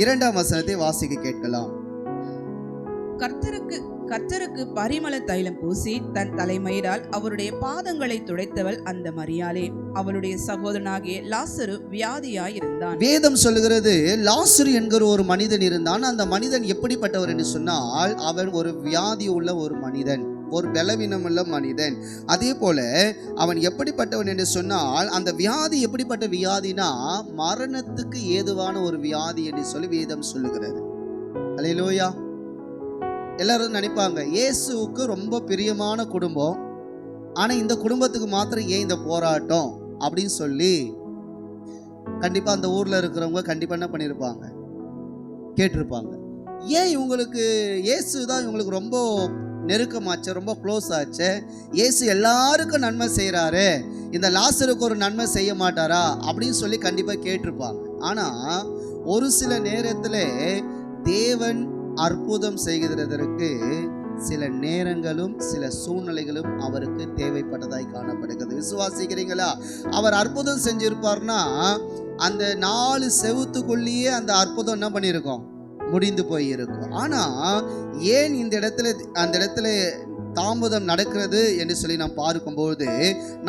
2ஆம் வசனத்தை வாசிக்க கேட்கலாம். கர்த்தருக்கு பரிமள தைலம் பூசி தன் தலைமயிரால் அவருடைய பாதங்களை துடைத்தவள் அந்த மரியாளே. அவளுடைய சகோதரனாகிய லாசரு வியாதியாய் இருந்தான். வேதம் சொல்லுகிறது, லாசரு என்கிற ஒரு மனிதன் இருந்தான். அந்த மனிதன் எப்படிப்பட்டவர் என்று சொன்னால், அவன் ஒரு வியாதி உள்ள ஒரு மனிதன், ஒரு பலவீனமுள்ள மனிதன். அதே போல அவன் எப்படிப்பட்டவன் என்று சொன்னால், அந்த வியாதி எப்படிப்பட்ட வியாதினா மரணத்துக்கு ஏதுவான ஒரு வியாதி என்று சொல்லி வேதம் சொல்லுகிறது. அல்லேலூயா. எல்லாரும் நினைப்பாங்க, இயேசுவுக்கு ரொம்ப பிரியமான குடும்பம், ஆனா இந்த குடும்பத்துக்கு மாத்திரம் ஏன் இந்த போராட்டம் அப்படின்னு சொல்லி கண்டிப்பா அந்த ஊர்ல இருக்கிறவங்க கண்டிப்பா என்ன பண்ணிருப்பாங்க, கேட்டிருப்பாங்க. ஏன் இவங்களுக்கு இயேசு தான் இவங்களுக்கு ரொம்ப நெருக்கமாச்சு, ரொம்ப க்ளோஸ் ஆச்சு, இயேசு எல்லாருக்கும் நன்மை செய்கிறாரு, இந்த லாசருக்கு ஒரு நன்மை செய்ய மாட்டாரா அப்படின்னு சொல்லி கண்டிப்பாக கேட்டிருப்பாங்க. ஆனால் ஒரு சில நேரத்தில் தேவன் அற்புதம் செய்கிறதற்கு சில நேரங்களும் சில சூழ்நிலைகளும் அவருக்கு தேவைப்பட்டதாய் காணப்படுகிறது. விசுவாசிக்கிறீங்களா? அவர் அற்புதம் செஞ்சிருப்பார்னா அந்த 4 செவுத்துக்குள்ளேயே அந்த அற்புதம் என்ன பண்ணியிருக்கோம், முடிந்து போயிருக்கும். ஆனா ஏன் அந்த இடத்துல தாமதம் நடக்கிறது என்று சொல்லி நாம் பார்க்கும்போது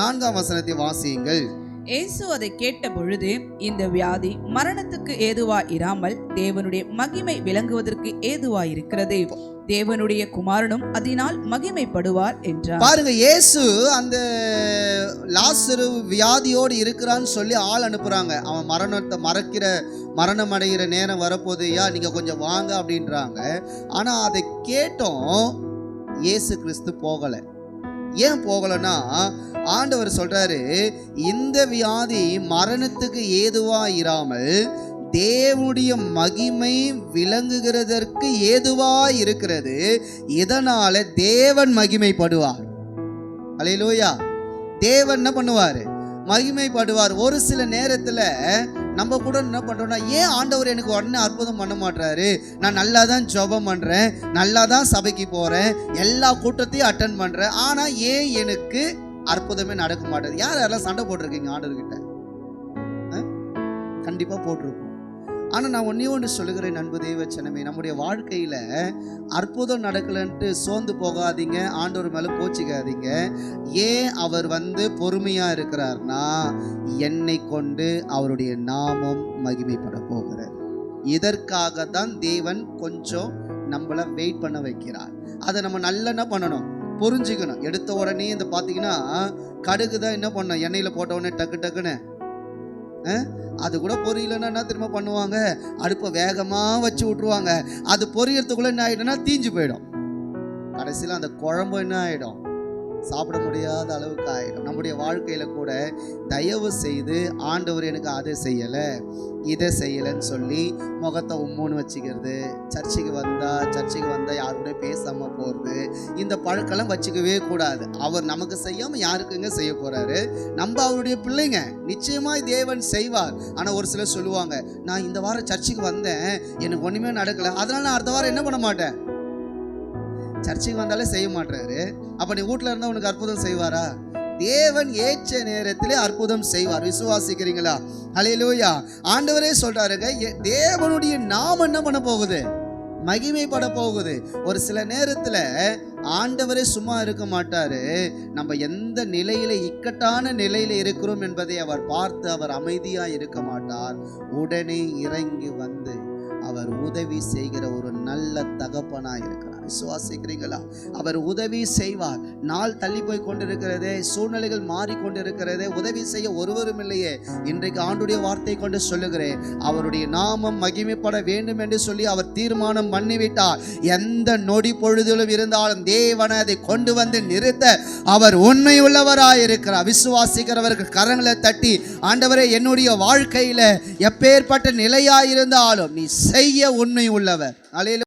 4ஆம் வசனத்தை வாசியுங்கள். இயேசு அதை கேட்ட பொழுது, இந்த வியாதி மரணத்துக்கு ஏதுவா இராமல் தேவனுடைய மகிமை விளங்குவதற்கு ஏதுவா இருக்கிறது, தேவனுடைய குமாரனும் அதனால் மகிமைப்படுவார் என்றார். பாருங்க, இயேசு அந்த லாசரு வியாதியோடு இருக்கிறான்னு சொல்லி ஆள் அனுப்புறாங்க. அவன் மரணம் அடைகிற நேரம் வரப்போதையா, நீங்க கொஞ்சம் வாங்க அப்படின்றாங்க. ஆனா அதை கேட்டோம் இயேசு கிறிஸ்து போகல. ஏன் போகலன்னா, ஆண்டவர் சொல்றாரு, இந்த வியாதி மரணத்துக்கு ஏதுவா இராமல் தேவனுடைய மகிமை விளங்குகிறதற்கு ஏதுவா இருக்கிறது, இதனால தேவன் மகிமைப்படுவார். அல்லேலூயா. தேவன் என்ன பண்ணுவார், மகிமைப்படுவார். ஒரு சில நேரத்துல நம்ம கூட என்ன பண்றோம்னா, ஏன் ஆண்டவர் எனக்கு உடனே அற்புதம் பண்ண மாட்டாரு, நான் நல்லா தான் ஜெபம் பண்றேன், நல்லா தான் சபைக்கு போறேன், எல்லா கூட்டத்தையும் அட்டென்ட் பண்றேன், ஆனா ஏன் எனக்கு அற்புதமே நடக்க மாட்டேது? யாரெல்லாம் சண்டை போட்டிருக்கீங்க ஆண்டவர்கிட்ட? கண்டிப்பா போட்டிருக்கோம். ஆனா நான் ஒன்று சொல்லுகிறேன், அன்பு தேவச்சனமே, நம்முடைய வாழ்க்கையில அற்புதம் நடக்கலன்ட்டு சோர்ந்து போகாதீங்க, ஆண்டவர் மேல போச்சிக்காதீங்க. ஏன் அவர் பொறுமையா இருக்கிறார்னா, என்னை கொண்டு அவருடைய நாமம் மகிமைப்பட போகிறது. இதற்காக தான் தேவன் கொஞ்சம் நம்மளை வெயிட் பண்ண வைக்கிறார். அதை நம்ம நல்லா என்ன பண்ணணும், புரிஞ்சுக்கணும். எடுத்த உடனே இந்த பார்த்தீங்கன்னா கடுகு தான் என்ன பண்ணணும், எண்ணெயில் போட்ட உடனே டக்கு டக்குன்னு அது கூட பொரியலன்னா என்ன திரும்ப பண்ணுவாங்க, அடுப்பை வேகமாக வச்சு விட்ருவாங்க. அது பொரியறதுக்குள்ளே என்ன ஆகிடும்னா தீஞ்சு போயிடும். கடைசியில் அந்த குழம்பு என்ன ஆகிடும், சாப்பிட முடியாத அளவுக்கு ஆகிடும். நம்முடைய வாழ்க்கையில் கூட தயவு செய்து ஆண்டவர் எனக்கு அதை செய்யலை இதை செய்யலைன்னு சொல்லி முகத்தை உம்முன்னு வச்சுக்கிறது, சர்ச்சுக்கு வந்தால் யாரு கூட பேசாமல் போகிறது, இந்த பழக்கெல்லாம் வச்சுக்கவே கூடாது. அவர் நமக்கு செய்யாமல் யாருக்குங்க செய்ய போகிறாரு? நம்ம அவருடைய பிள்ளைங்க, நிச்சயமாக தேவன் செய்வார். ஆனால் ஒரு சிலர் சொல்லுவாங்க, நான் இந்த வாரம் சர்ச்சுக்கு வந்தேன், எனக்கு ஒன்றுமே நடக்கலை, அதனால் நான் அடுத்த வாரம் என்ன பண்ண மாட்டேன், சர்ச்சுக்கு வந்தாலே செய்ய மாட்டாரு. அப்ப நீ வீட்டில் இருந்தால் உனக்கு அற்புதம் செய்வாரா? தேவன் ஏற்ற நேரத்திலே அற்புதம் செய்வார். விசுவாசிக்கிறீங்களா? அல்லேலூயா. ஆண்டவரே சொல்றாருங்க, தேவனுடைய நாமம் என்ன பண்ண போகுது, மகிமைப்பட போகுது. ஒரு சில நேரத்துல ஆண்டவரே சும்மா இருக்க மாட்டாரு. நம்ம எந்த நிலையில, இக்கட்டான நிலையில இருக்கிறோம் என்பதை அவர் பார்த்து அவர் அமைதியா இருக்க மாட்டார். உடனே இறங்கி வந்து அவர் உதவி செய்கிற ஒரு நல்ல தகப்பனா இருக்கிறார். விசுவாசிக்கிறீங்களா? அவர் உதவி செய்வார். நாள் தள்ளி போய் கொண்டிருக்கிறதே, சூழ்நிலைகள் மாறிக்கொண்டிருக்கிறதே, உதவி செய்ய ஒருவரும் இல்லையே. இன்றைக்கு ஆண்டுடைய வார்த்தை கொண்டு சொல்லுகிறேன், அவருடைய நாமம் மகிமைப்பட வேண்டும் என்று சொல்லி அவர் தீர்மானம் பண்ணிவிட்டார். எந்த நொடி பொழுதிலும் இருந்தாலும் தேவனை அதை கொண்டு வந்து நிறுத்த அவர் உண்மை உள்ளவராயிருக்கிறார். விசுவாசிக்கிறவர்கள் கரங்களை தட்டி, ஆண்டவரே, என்னுடைய வாழ்க்கையில எப்பேற்பட்ட நிலையாயிருந்தாலும் நீ செய்ய உண்மை உள்ளவர். அல்லேலூயா.